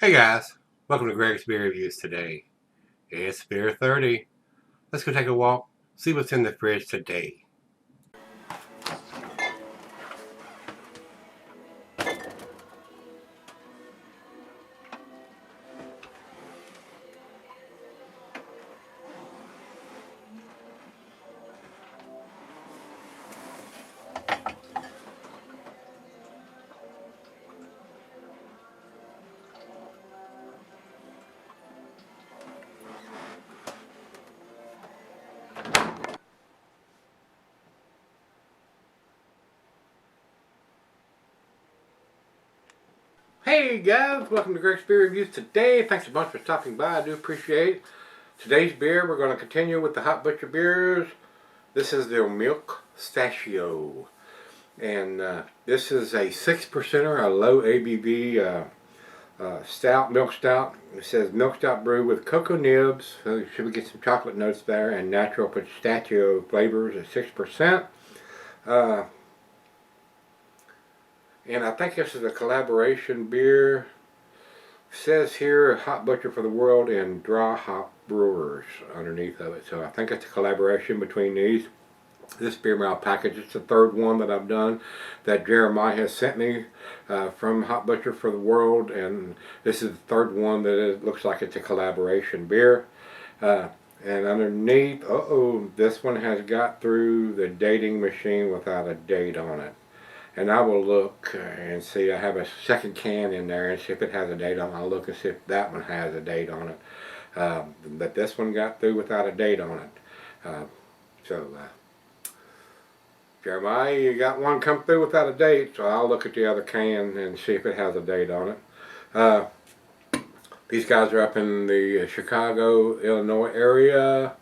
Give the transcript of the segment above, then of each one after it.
Hey guys, welcome to Gregsbeerreviews today. It's beer 30. Let's go take a walk, see what's in the fridge today. Hey guys, welcome to Gregsbeerreviews today. Thanks a bunch for stopping by. I do appreciate it. Today's beer, we're going to continue with the Hot Butcher beers. This is their Milkstachio. And this is a 6%er, a low ABV stout, milk stout. It says milk stout brewed with cocoa nibs. So should we get some chocolate notes there, and natural pistachio flavors at 6%. And I think this is a collaboration beer. It says here Hot Butcher for the World and Dry Hop Brewers underneath of it. So I think it's a collaboration between these. This beer mail package, it's the third one that I've done that Jeremiah has sent me from Hot Butcher for the World, and this is the third one that it looks like it's a collaboration beer. And underneath, this one has got through the dating machine without a date on it. And I will look and see. I have a second can in there and see if it has a date on it. I'll look and see if that one has a date on it. But this one got through without a date on it. Jeremiah, you got one come through without a date, so I'll look at the other can and see if it has a date on it. These guys are up in the Chicago, Illinois area,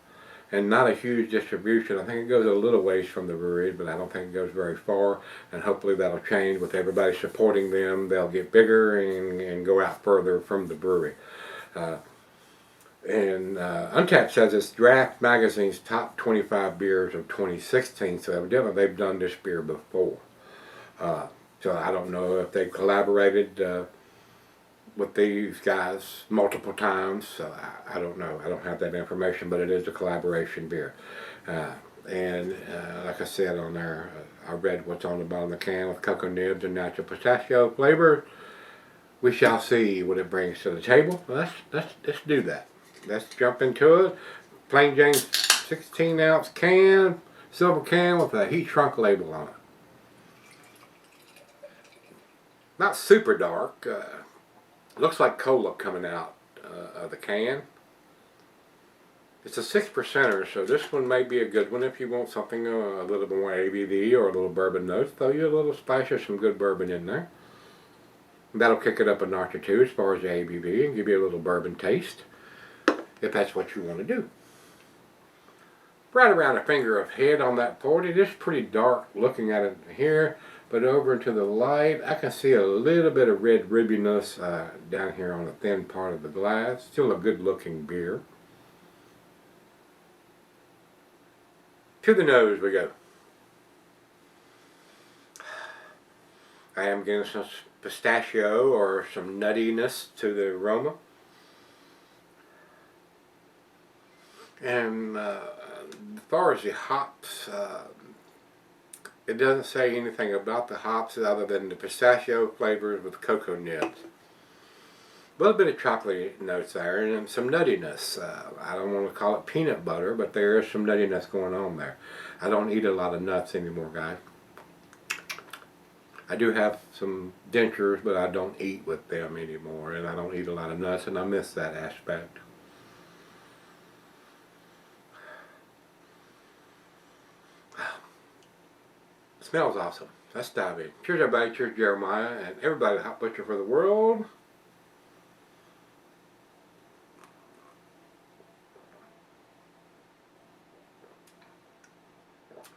and not a huge distribution. I think it goes a little ways from the brewery, but I don't think it goes very far, and hopefully that'll change with everybody supporting them. They'll get bigger and go out further from the brewery. And Untappd says it's Draft Magazine's top 25 beers of 2016, so evidently they've done this beer before. So I don't know if they've collaborated with these guys multiple times, so I don't know. I don't have that information, but it is a collaboration beer. And like I said on there, I read what's on the bottom of the can with cocoa nibs and natural pistachio flavor. We shall see what it brings to the table. Let's do that. Let's jump into it. Plain Jane 16-ounce can, silver can with a heat shrunk label on it. Not super dark. Looks like cola coming out of the can. It's a 6%er, so this one may be a good one if you want something a little more ABV or a little bourbon notes. Throw you a little splash of some good bourbon in there. That'll kick it up a notch or two as far as the ABV and give you a little bourbon taste, if that's what you want to do. Right around a finger of head on that port. It is pretty dark looking at it here, but over into the light I can see a little bit of red ribbiness down here on the thin part of the glass. Still a good looking beer. To the nose we go. I am getting some pistachio or some nuttiness to the aroma. And as far as the hops, it doesn't say anything about the hops other than the pistachio flavors with cocoa nibs. A little bit of chocolate notes there and some nuttiness. I don't want to call it peanut butter, but there is some nuttiness going on there. I don't eat a lot of nuts anymore, guys. I do have some dentures, but I don't eat with them anymore, and I don't eat a lot of nuts, and I miss that aspect. Smells awesome. Let's dive in. Cheers everybody, cheers Jeremiah, and everybody at Hot Butcher for the World.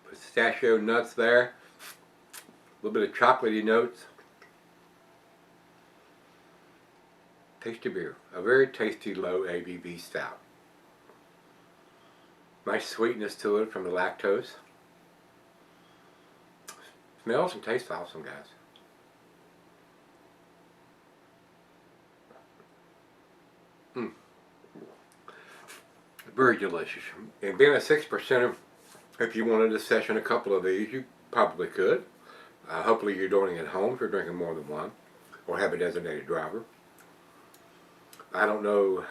Pistachio nuts there. A little bit of chocolatey notes. Tasty beer. A very tasty low ABV stout. Nice sweetness to it from the lactose. Smells and tastes awesome, guys. Mm. Very delicious. And being a 6%, if you wanted to session a couple of these, you probably could. Hopefully you're doing it at home if you're drinking more than one, or have a designated driver. I don't know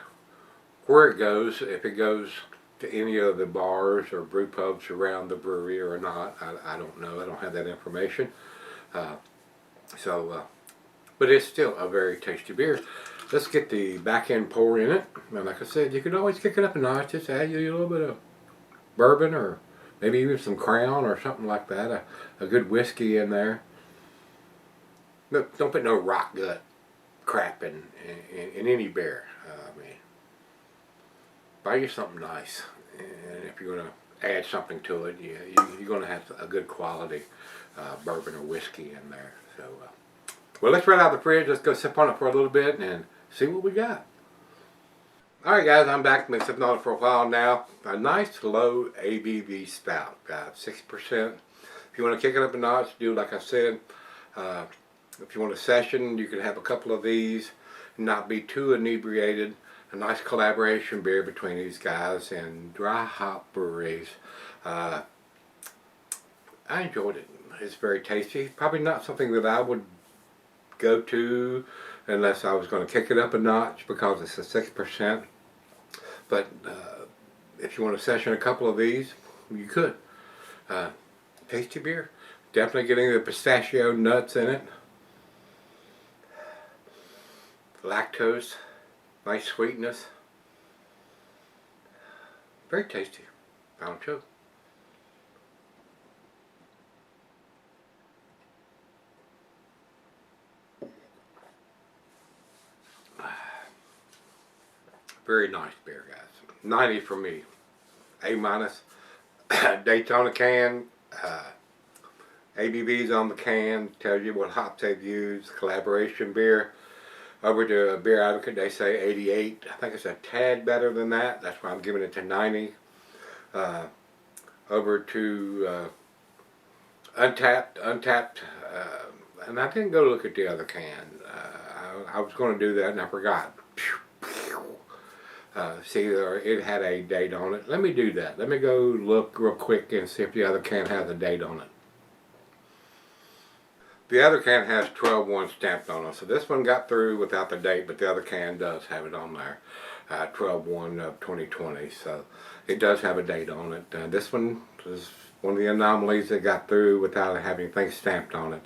where it goes, if it goes to any of the bars or brew pubs around the brewery or not. I don't know. I don't have that information. Uh, but it's still a very tasty beer. Let's get the back end pour in it. And like I said, you could always kick it up a notch. Just add you a little bit of bourbon or maybe even some Crown or something like that. A good whiskey in there. But don't put no rock gut crap in any beer. I mean, buy you something nice. And if you're going to add something to it, you're going to have a good quality bourbon or whiskey in there. So, well, let's run out of the fridge. Let's go sip on it for a little bit and see what we got. Alright guys, I'm back. Been sipping on it for a while now. A nice low ABV stout. 6%. If you want to kick it up a notch, do like I said. If you want a session, you can have a couple of these and not be too inebriated. A nice collaboration beer between these guys and Dry Hop Breweries. I enjoyed it. It's very tasty. Probably not something that I would go to unless I was going to kick it up a notch because it's a 6%. But if you want to session a couple of these, you could. Tasty beer. Definitely getting the pistachio nuts in it. Lactose. Nice sweetness. Very tasty. Pound choke. Very nice beer, guys. 90 for me. A minus. Daytona can. ABVs on the can. Tells you what hops they've used. Collaboration beer. Over to Beer Advocate, they say 88. I think it's a tad better than that. That's why I'm giving it to 90. Over to Untapped. And I didn't go look at the other can. I was going to do that and I forgot. See, it had a date on it. Let me do that. Let me go look real quick and see if the other can has a date on it. The other can has 12/1 stamped on it. So this one got through without the date, but the other can does have it on there. 12/1 of 2020. So it does have a date on it. This one is one of the anomalies that got through without having things stamped on it.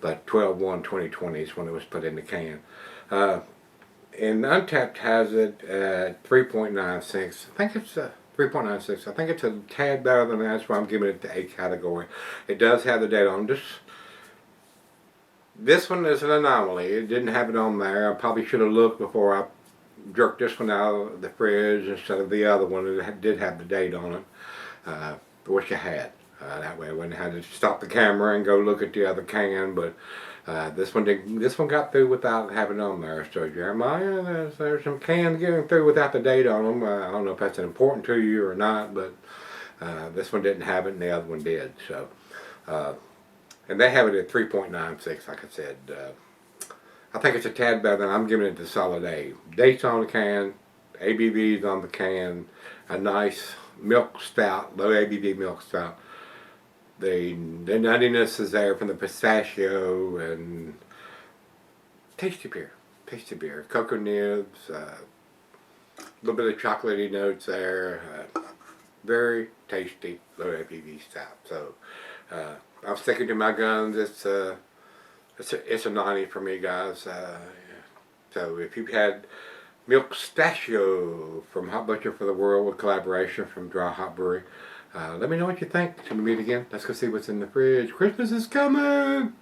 But 12/1/2020 is when it was put in the can. And Untapped has it at 3.96. I think it's 3.96. I think it's a tad better than that. That's why I'm giving it the A category. It does have the date on it. This one is an anomaly. It didn't have it on there. I probably should have looked before I jerked this one out of the fridge instead of the other one that did have the date on it. Which I had. That way I wouldn't have to stop the camera and go look at the other can. But this one got through without having it on there. So Jeremiah, there's some cans getting through without the date on them. I don't know if that's important to you or not, but this one didn't have it and the other one did. So. And they have it at 3.96, like I said. I think it's a tad better than I'm giving it the solid A. Dates on the can, ABVs on the can, a nice milk stout, low ABV milk stout. The nuttiness is there from the pistachio and tasty beer. Tasty beer. Cocoa nibs, a little bit of chocolatey notes there. Very tasty, low ABV stout. So, I'm sticking to my guns. It's a 90 for me, guys. So if you've had Milkstachio from Hop Butcher for the World with collaboration from Dry Hop Brewery, let me know what you think. Till we meet again, let's go see what's in the fridge. Christmas is coming!